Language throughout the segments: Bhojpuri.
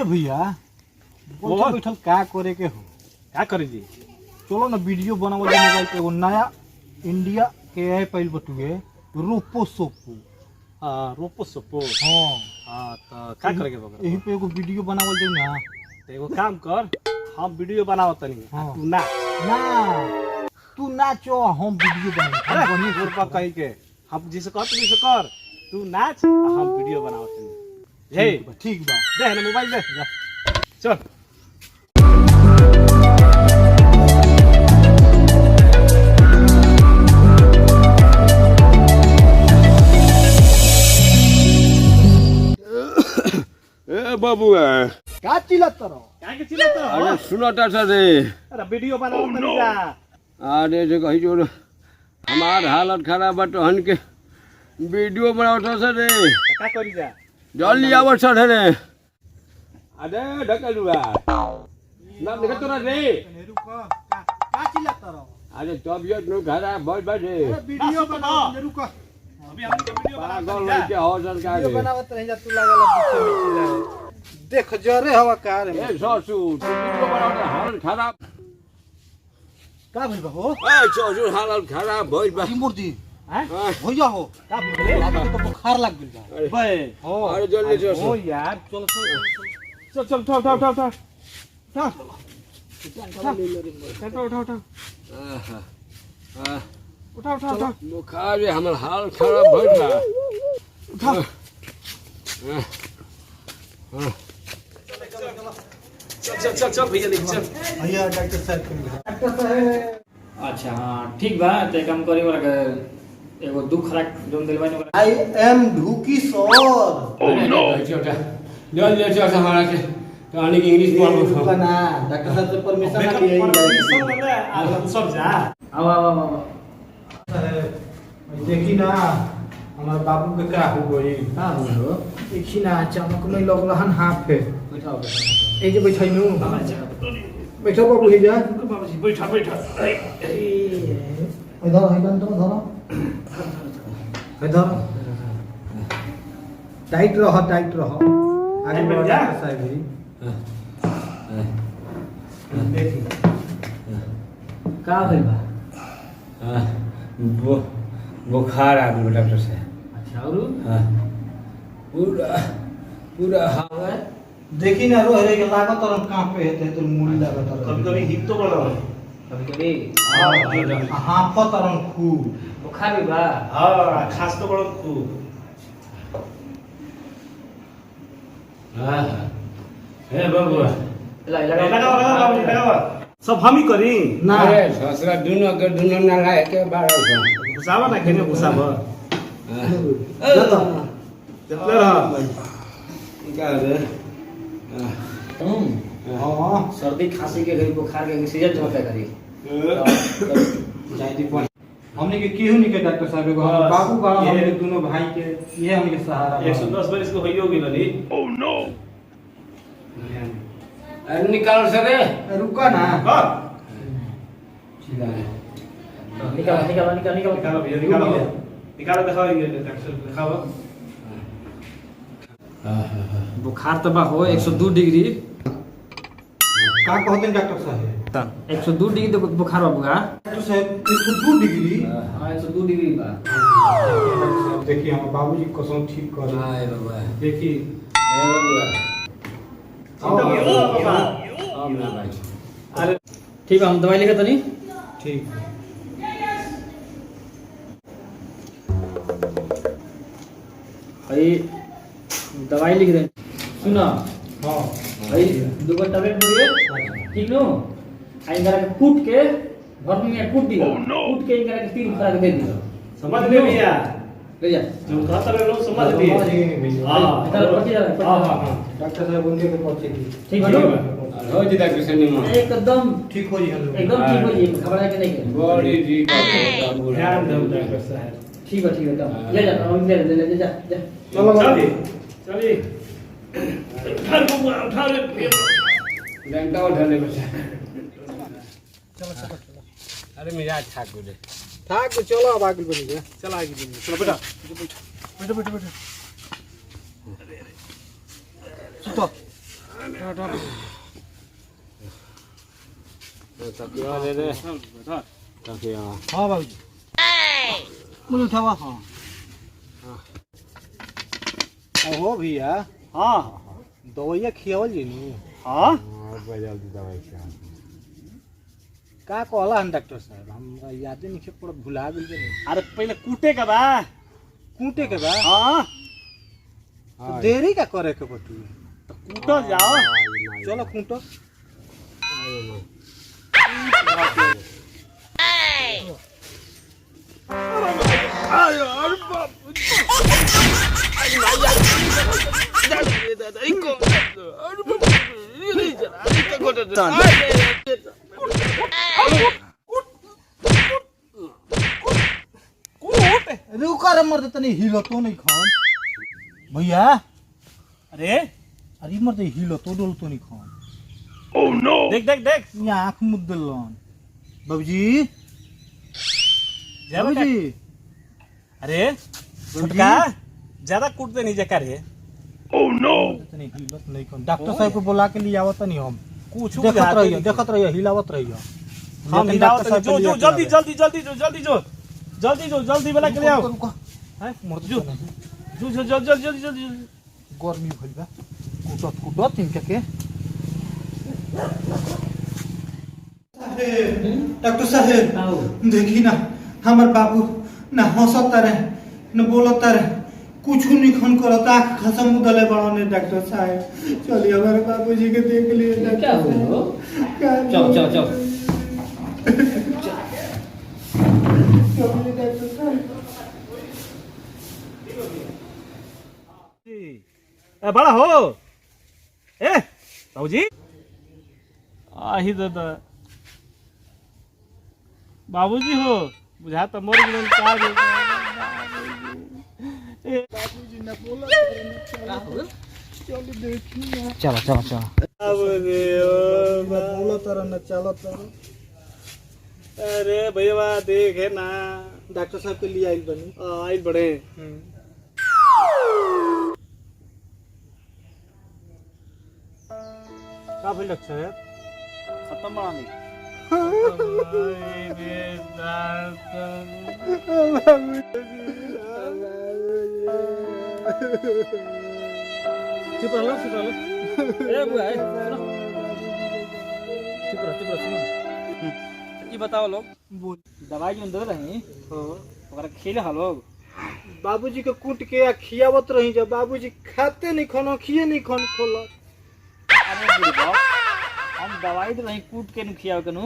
ए भैया बैठल बैठल का करे के हो क्या करी जी चलो ना वीडियो बनावल मोबाइल पे एगो नया इंडिया के ऐप आइल बटुए रोपो सोपो। रोपो सोपो। हाँ तो क्या करे के बगैर यही पे एगो वीडियो बनावल जाए ना। तो एगो काम कर हम वीडियो बनावत तनी हाँ। तू ना ना तू नाचो हम वीडियो बनाए बढ़िया जोर पर कही के हम जिसे कर तू नाच हम वीडियो बनावत तनी हे ठीक बा दे ना मोबाइल दे जा चल ए बाबुआ का चिल्लात रहो क्या के चिल्ला तो अरे सुनता था रे अरे वीडियो बनावत तनी जा अरे जो कही जो हमार हालत खराब बट हन के वीडियो बनावता था रे तो क्या करी जा जल्दी आवत था रे अरे ढकलुआ ना देखत तो रे नेहरू का चिल्लात रहो अरे तबियत नो खराब बहुत बड़े वीडियो बनाओ नेहरू का अभी हम वीडियो पागल लइके हो सरकार वीडियो बनावत रही जा तू लागल पीछे में चिल्लाए देख जरे हवा कार में ए ससुर वीडियो बनावता हालत खराब का भइल बा हो ए ससुर हालत खराब भइल बा मूर्ति हैं भैया हो का बोले लागत तो बुखार लग गेल बा बे हो अरे जल्दी ओ ससुर यार चल चल चल चल उठा उठा उठा उठा उठा उठा उठा उठा उठा बुखार हमार हाल खराब भइल बा उठा चल चल चल भैया लेके चल भैया डॉक्टर साहब के अच्छा हाँ ठीक बा तो एक काम करी वाला एगो दू खराक जोन दिलवाने वाला आई एम ढूकी सर जल्दी ले चल हमारा के तो आने की इंग्लिश बोल बना डॉक्टर साहब से परमिशन लिए परमिशन ले आ सब जा आओ आओ आओ आओ। देखी ना हमारे बाबू के का हो गई का हो गयो देखी ना चमक में लग रहन हाथ पे बैठाओ बैठाओ ए जे बैठै नु अच्छा बैठो बाबू हे जा बाबूजी बैठा बैठा इधर है तो धरो इधर टाइट रहो आगे बढ़ जा साहब जी देखी का भइल बा बुखार आ गया डॉक्टर साहब अच्छा और हाँ पूरा पूरा हाँ देखी ना रो रे के लागत और कांप पे हेते तो मूल लागत और कभी कभी हिप तो बड़ा कभी कभी हाफत और खूब बुखार भी बा हां खास तो बड़ा खूब हाँ हे बाबू लगा लगा बाबूजी लगा सब हम ही करी ना अरे ससुरा दोनों ना लाए के 1200 घुसावा ना केने घुसावा जतो जतले रहा क्या रे तुम हां सर्दी खांसी के घड़ी बुखार के सीजन चलता करी जाई दी पर हमने के केहू नहीं के डॉक्टर साहब को हम बाबू बा हमने के दोनों भाई के ये हमने के सहारा बा। 110 बार इसको होइयो गेल नी ओह नो निकाल सके रुका ना कर निकाल निकाल निकाल निकाल निकालो भैया निकालो निकालो दिखाओ ये डॉक्टर दिखाओ बुखार तो बा हो 102 डिग्री का कहते हैं डॉक्टर साहब 102 डिग्री तो बुखार बा बुआ डॉक्टर साहब 102 डिग्री हाँ 102 डिग्री बा डॉक्टर साहब देखिए हम बाबूजी को कसम ठीक कर हाय बाबा देखिए हे बाबा अब ना भाई अरे ठीक है हम दवाई लेके तनी ठीक भाई दवाई लिख दे सुना हां भाई दो गो टैबलेट बोलिए ठीक नो आई करा के कूट के घर में कूट दियो कूट के करा के 3 खराक दे दियो समझ ले भैया ले जा जो कहता रहे लोग समझ लिए हां इधर पहुंच जा हां हां डॉक्टर साहब उनके के पहुंचे की ठीक है नो हो जी डॉक्टर साहब एकदम ठीक हो जी हम एकदम ठीक हो जी घबरा के नहीं है बड़ी जी बाबू ध्यान दो डॉक्टर साहब ठीक है एकदम ले जा ले जा जा चलो चलिए चलिए घर को उठा ले घंटा उठा ले बच्चा अरे मिजाज ठाकुर रे थाक चलो अब आगे बढ़ी जा चला आगे बढ़िए चलो बेटा बैठो बैठो बैठो सुतो तकिया दे दे तकिया। हाँ बाबूजी मुझे उठावा। हाँ हो भैया। हाँ दवाइया खियावल जी नी। हाँ जल्दी दवाई खा। का कहला हन डॉक्टर साहब, हमरा याद नहीं पड़त, भुला गेल बनी। अरे पहले कूटे का बा। कूटे के बा। हाँ तो देरी का करे के बटुए। तो कूटो जाओ। चलो कूटो। रुका रे मर्द, तनी हिलतो नहीं खान भैया। अरे अरे मर्द हिलतो डोलतो नहीं खान। देख देख देख ये आँख मुद्दलन बाबूजी। बाबूजी। अरे छोटका ज्यादा कूटते नहीं जका रे। तनी हिलत नहीं खान। डॉक्टर साहब को बुला के लिए आवत नहीं हम। कुछ देखत रहिए हिलावत रहिए। हम हिलावत नहीं। जो जो जल्दी जल्दी जल्दी जो जल्दी जो जल्दी जो जल्दी वाला के ले आओ। हैं मर्द जो जो जो जल्दी जल्दी जल्दी गर्मी भइल बा। कुटत कुटत इनके के। डॉक्टर साहब देखी ना, हमार बाबू ना हंसता रहे न बोलता रहे, कुछ नहीं खन करता, आँख खसम उदले बड़ा ने। डॉक्टर साहब चलिए हमारे बाबूजी के देख लिए। क्या हुआ? चलो चलो चलो डॉक्टर साहब। ए बड़ा हो ए बाबूजी। आही दादा बाबूजी हो बुझा तो मोर गेल का गे। ए बाबूजी ना बोला चलो देखी ना। चलो चलो चलो। बाबूजी बोला तरह न चलो तरह। अरे भैया देखे ना डॉक्टर साहब के लिए आइल बनी। आइल बड़े। का भइल डॉक्टर साहब? खत्म बड़ा नहीं। चुप रहो चुप रहो। ए बुआ चुप रहो सुनो। ये बताओ लोग, बोल। दवाई जो दे रही ओकरा खेले हा लोग। बाबूजी के कूट के या खियावत रही जब बाबूजी खाते नहीं खाना खिए नहीं खान खोला। अरे बुढ़ी बाप, हम दवाई दे रही कूट के नु खियाव के नु।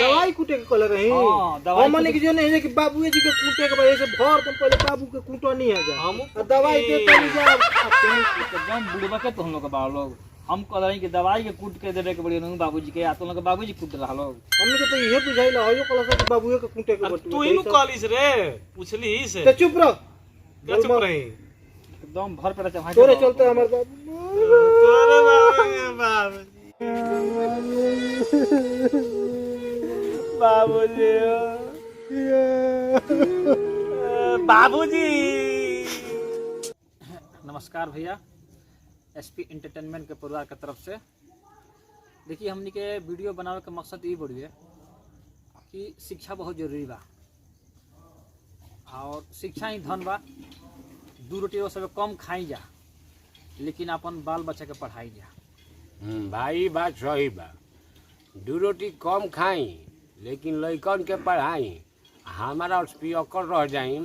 दवाई कूटे के कले रही। हाँ, दवाई हम माने कि जो नहीं है कि बाबूजी के कूटे के वजह से भर तुम पहले बाबू के कूटो नहीं है जा। हम दवाई देते नहीं जा। एकदम बुढ़वा के तो हम लोग का बा लोग। हम कह रही कि दवाई के कूट के देवे के बड़ी नु बाबूजी के, आ तो लोग बाबूजी कूट रहा लोग। हमने के तो ये बुझाइला होयो कला से कि बाबूए के कूटे के बटू। तू ही कॉलेज रे पूछली ही से। तो चुप रह। क्या चुप रही? एकदम भर पेट चढ़ा तोरे चलते हमारे बाबू। तोरे बाबूजी बाबूजी। नमस्कार भैया, एसपी एंटरटेनमेंट के परिवार के तरफ से। देखिए हमनी के वीडियो बनावे के मकसद ये बड़ी है कि शिक्षा बहुत जरूरी बा और शिक्षा ही धन बा। 2 रोटी वो सब कम खाई जा, लेकिन अपन बाल बच्चा के पढ़ाई जा। भाई बात सही बा। 2 रोटी कम खाई लेकिन लइकन के पढ़ाई। हमारा पियकर रह जाई,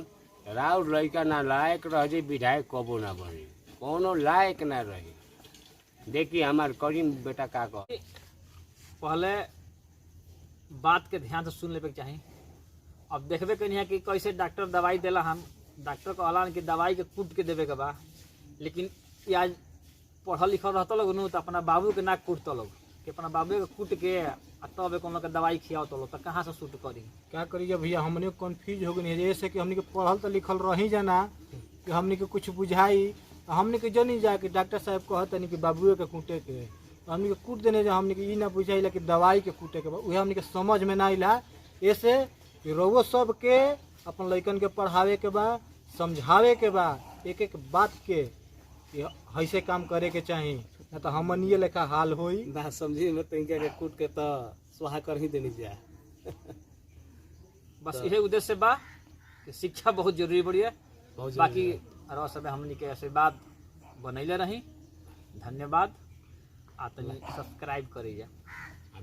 राउर लइका ना लायक रह जाई, विधायक कबो ना बनी, कोनो लायक ना रही। देखिए हमार करीम बेटा का कह। पहले बात के ध्यान से सुन लेवे के चाही। अब देखबे कहीं कि कैसे डॉक्टर दवाई देला। हम डॉक्टर कहला कि दवाई के कूट के देवे के बा, लेकिन ये आज पढ़ल लिखल रहता लोग नु तो अपना बाबू के ना कूटता लोग कि अपना बाबू के कूट के तब एक के दवाई खियाओ तो लोग। तो कहाँ से सूट करी? क्या करिए भैया, हमने कंफ्यूज हो गए जैसे कि हमने के पढ़ल तो लिखल रही जाना कि हमने के कुछ बुझाई। हमने के जनी जा कि डॉक्टर साहब कहते नहीं कि बाबुए के कूटे के, तो हमने के कूट देने जा। हमने के ई ना बुझाइला कि दवाई के कूटे के बा, उहे हमने के समझ में ना आइला। ऐसे कि रउआ सब के अपन लइकन के पढ़ावे के बा, समझावे के बा, एक एक बात के ऐसे काम करे के चाही। ना तो हमनिए लेखा हाल होई। ना समझी में तनिका के कूट के तो स्वाहा कर ही देनी जा। बस यही उद्देश्य बा कि शिक्षा बहुत जरूरी बड़ी है। बहुत बाकी और सब हमनी के आशीर्वाद बनैले रही। धन्यवाद। आ तनी सब्सक्राइब करिए,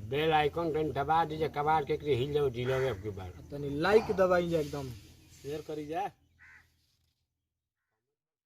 बेल आइकन कहीं दबा दीजिए, कबाड़ के हिल जाओ जिलोगे अब की बार। तनी लाइक दबाई जा एकदम। शेयर करी जा।